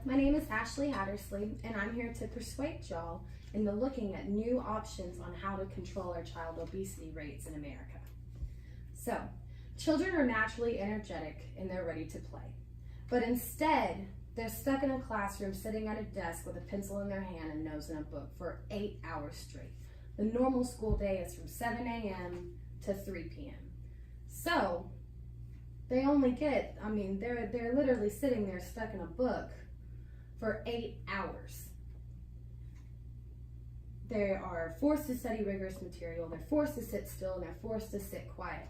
my name is Ashli and I'm here to persuade y'all into looking at new options on how to control our child obesity rates in America. So, children are naturally energetic and they're ready to play. But instead, they're stuck in a classroom sitting at a desk with a pencil in their hand and nose in a book for 8 hours straight. The normal school day is from 7 a.m. to 3 p.m. So, they only get, they're literally sitting there stuck in a book for 8 hours. They are forced to study rigorous material, they're forced to sit still, and they're forced to sit quiet.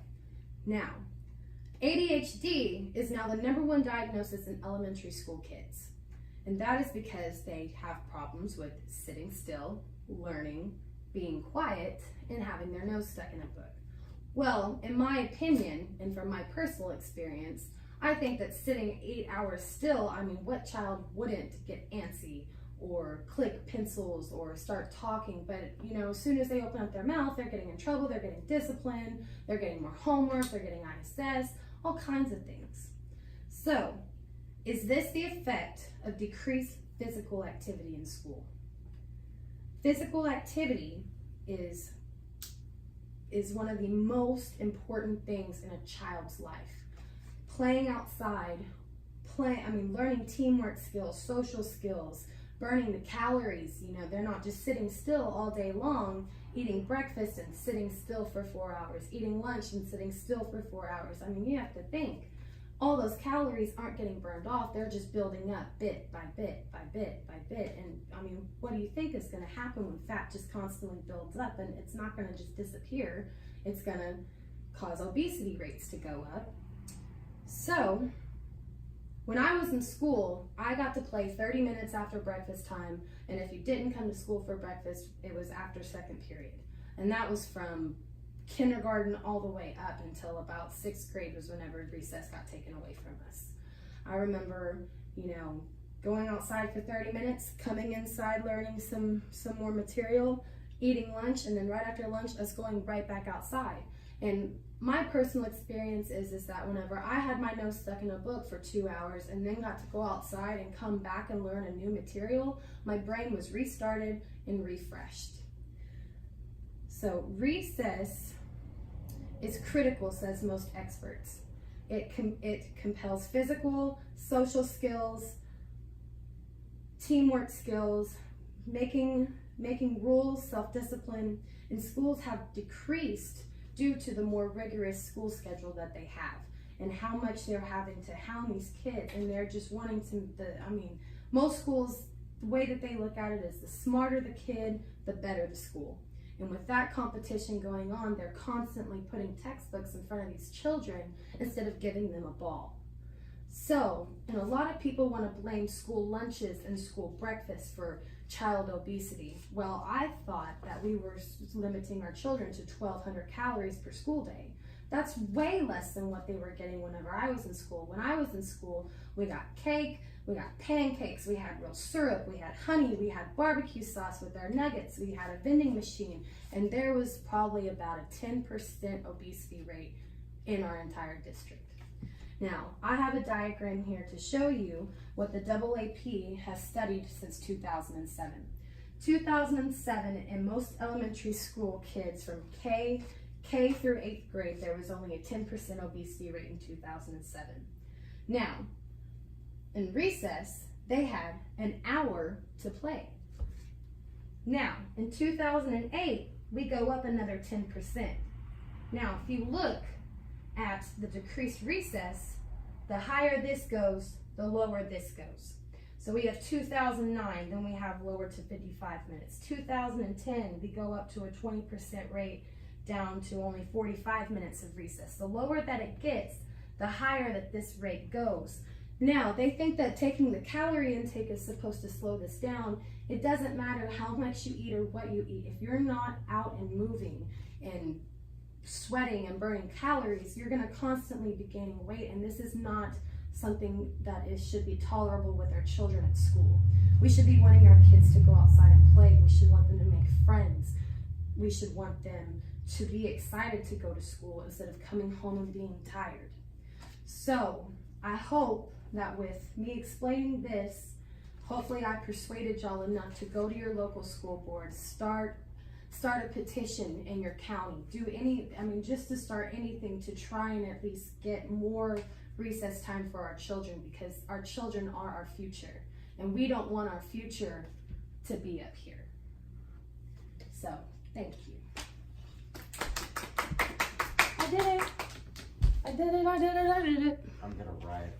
Now, ADHD is now the #1 diagnosis in elementary school kids. And that is because they have problems with sitting still, learning, being quiet, and having their nose stuck in a book. Well, in my opinion, and from my personal experience, I think that sitting 8 hours still, what child wouldn't get antsy or click pencils or start talking? But, as soon as they open up their mouth, they're getting in trouble, they're getting disciplined, they're getting more homework, they're getting ISS, all kinds of things. So, is this the effect of decreased physical activity in school? Physical activity is one of the most important things in a child's life. Playing outside, learning teamwork skills, social skills, burning the calories. They're not just sitting still all day long, eating breakfast and sitting still for 4 hours, eating lunch and sitting still for 4 hours. You have to think, all those calories aren't getting burned off, they're just building up bit by bit by bit by bit. And what do you think is going to happen when fat just constantly builds up? And it's not going to just disappear, it's going to cause obesity rates to go up. So, when I was in school, I got to play 30 minutes after breakfast time, and if you didn't come to school for breakfast, it was after second period. And that was from kindergarten all the way up until about 6th grade was whenever recess got taken away from us. I remember, going outside for 30 minutes, coming inside, learning some more material, eating lunch, and then right after lunch, us going right back outside. And my personal experience is that whenever I had my nose stuck in a book for 2 hours and then got to go outside and come back and learn a new material, my brain was restarted and refreshed. So recess is critical, says most experts. It compels physical, social skills, teamwork skills, making rules, self-discipline, and schools have decreased due to the more rigorous school schedule that they have and how much they're having to hound these kids, and they're just wanting to, most schools, the way that they look at it is the smarter the kid, the better the school. And with that competition going on, they're constantly putting textbooks in front of these children instead of giving them a ball. So, and a lot of people want to blame school lunches and school breakfast for child obesity. Well, I thought that we were limiting our children to 1,200 calories per school day. That's way less than what they were getting whenever I was in school. When I was in school, we got cake, we got pancakes, we had real syrup, we had honey, we had barbecue sauce with our nuggets, we had a vending machine, and there was probably about a 10% obesity rate in our entire district. Now, I have a diagram here to show you what the AAP has studied since 2007. 2007, in most elementary school kids from K through 8th grade, there was only a 10% obesity rate in 2007. Now, in recess, they had an hour to play. Now, in 2008, we go up another 10%. Now, if you look at the decreased recess, the higher this goes, the lower this goes. So we have 2009, then we have lower to 55 minutes. 2010, we go up to a 20% rate down to only 45 minutes of recess. The lower that it gets, the higher that this rate goes. Now, they think that taking the calorie intake is supposed to slow this down. It doesn't matter how much you eat or what you eat. If you're not out and moving and sweating and burning calories, you're going to constantly be gaining weight, and this is not something that should be tolerable with our children at school. We should be wanting our kids to go outside and play. We should want them to make friends. We should want them to be excited to go to school instead of coming home and being tired. So I hope that with me explaining this, Hopefully I persuaded y'all enough to go to your local school board, start a petition in your county, just to start anything to try and at least get more recess time for our children, because our children are our future and we don't want our future to be up here. So, thank you. I did it. I'm gonna riot